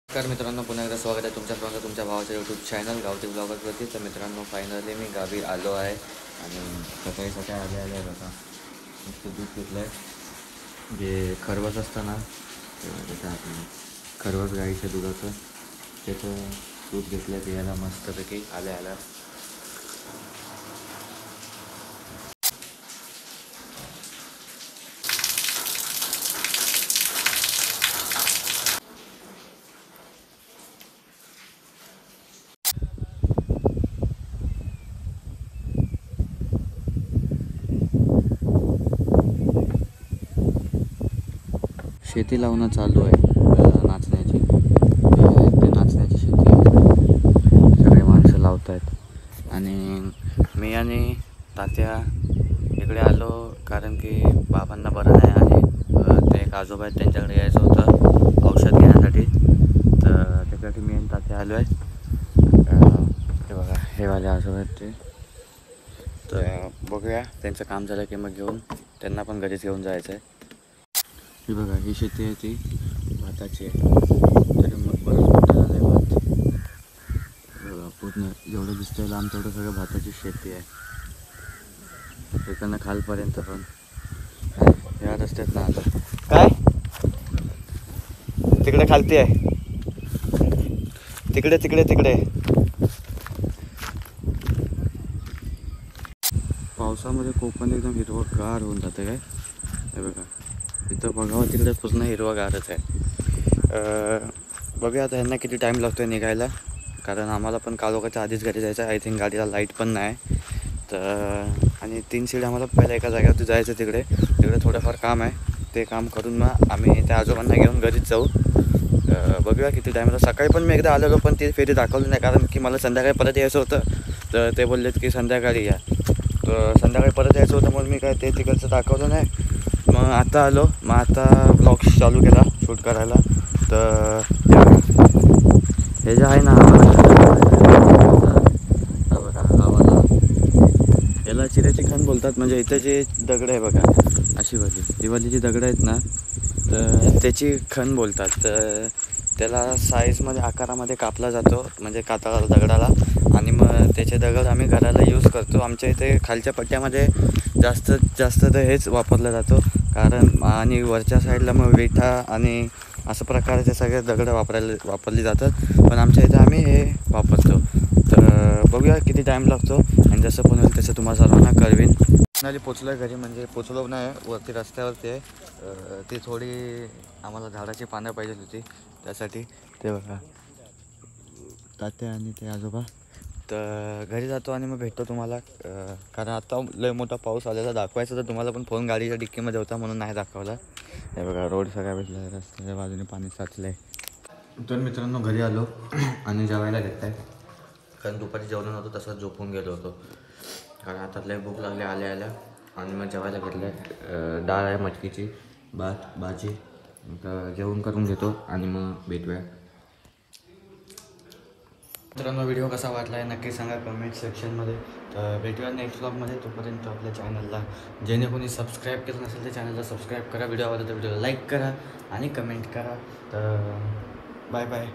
नमस्कार मित्रांनो, पुन्हा एकदा स्वागत आहे तुमच्या भावाच्या यूट्यूब चॅनल गावठी ब्लॉगरवरती. तर मित्रांनो, फायनली मी गावी आलो आहे आणि सकाळी सकाळी आले बघा. नुसतं दूध घेतलं आहे, जे खरवस असतं ना, त्याचं आपलं खरवस गाईच्या दुधाचं, त्याचं दूध घेतलं पियाला मस्तपैकी आल्या. शेती लावणं चालू आहे नाचण्याची. ते नाचण्याची शेती सगळे माणसं लावत आहेत आणि मी आणि तात्या इकडे आलो कारण की बाबांना बरं नाही आणि ते एक आजोबा आहेत, त्यांच्याकडे यायचं होतं औषध घेण्यासाठी. तर त्याच्यासाठी मी आणि तात्या आलो आहे. ते बघा, हे वाले आजोबा आहेत ते. तर बघूया, त्यांचं काम झालं की मग घेऊन त्यांना पण घरीच घेऊन जायचं आहे. ही बघा, ही शेती आहे ती भाताची आहे. तरी मग बरंच मोठं झालं आहे भात. बघा, पूर्ण जेवढं दिसतंय लांब तेवढं सगळं भाताची शेती आहे, इकडनं खालपर्यंत. पण या रस्त्यात ना आता काय तिकडे खालती आहे, तिकडे पावसामध्ये कोकण एकदम हिरवंगार होऊन जातं काय. हे बघा, इथं बघावं तिकडे पूर्ण हिरवागारच आहे. बघूया आता ह्यांना किती टाईम लागतो आहे निघायला, कारण आम्हाला पण कालोखाच्या आधीच घरी जायचं आहे. आय थिंक गाडीला लाईट पण नाही. तर आणि 3 शिड्या आम्हाला पहिल्या एका जागेवरती जायचं, तिकडे थोडंफार काम आहे. ते काम करून मग आम्ही त्या आजोबांना घेऊन घरीच जाऊ. बघूया किती टाईम. सकाळी पण मी एकदा आलेलो, पण ती फेरी दाखवली नाही कारण की मला संध्याकाळी परत यायचं होतं. तर ते बोललेत की संध्याकाळी या. तर संध्याकाळी परत यायचं होतं म्हणून मी काय ते तिकडचं दाखवलं नाही. मग आता आलो, मग आता ब्लॉग चालू केला शूट करायला. तर हे जे आहे ना, याला चिऱ्याची खण बोलतात. म्हणजे इथं जे दगड आहे बघा, अशी वाली जी दगड आहेत ना, तर त्याची खण बोलतात. तर त्याला साईजमध्ये आकारामध्ये कापला जातो, म्हणजे कातळाला दगडाला. आणि मग त्याचे दगड आम्ही घराला यूज करतो. आमच्या इथे खालच्या पट्ट्यामध्ये जास्त तर हेच वापरलं जातो, कारण आणि वरच्या साईडला मग विठा आणि असं प्रकारचे सगळे दगड वापरली जातात. पण आमच्या इथं आम्ही हे वापरतो. तर बघूया किती टाईम लागतो आणि जसं पण होईल तसं तुम्हाला सर्वांना कळवीन. फायनली पोचलो आहे घरी, म्हणजे पोचलो नाही, वरती रस्त्यावरती आहे. ती थोडी आम्हाला झाडाची पानं पाहिजे होती, त्यासाठी ते बघा तात्या आणि ते आजोबा. तर घरी जातो आणि मग भेटतो तुम्हाला, कारण आता लय मोठा पाऊस आलेला. दाखवायचं तर तुम्हाला, पण फोन गाडीच्या डिक्कीमध्ये होता म्हणून नाही दाखवला. हे बघा, रोड सगळा भेटला आहे, रस्त्याच्या बाजूने पाणी साचलं आहे. तर मित्रांनो, घरी आलो आणि जेवायला घेत आहे, कारण दुपारी जेवलं नव्हतं, तसंच झोपून गेलो होतो. कारण आता लय भूक लागली आल्या आणि मग जेवायला घेतलं आहे. डाळ आहे मटकीची, भाजी. तर जेवण करून घेतो आणि मग भेटूया. मित्रांनो, व्हिडिओ कसा वाटला आहे नक्की सांगा कमेंट सेक्शनमध्ये. तर भेटूया नेक्स्ट ब्लॉगमध्ये. तोपर्यंत आपल्या चॅनलला ज्याने कोणी सबस्क्राईब केलं नसेल त्या चॅनलला सबस्क्राईब करा, व्हिडिओ आवडला तर व्हिडिओला लाईक करा आणि कमेंट करा. तर बाय बाय.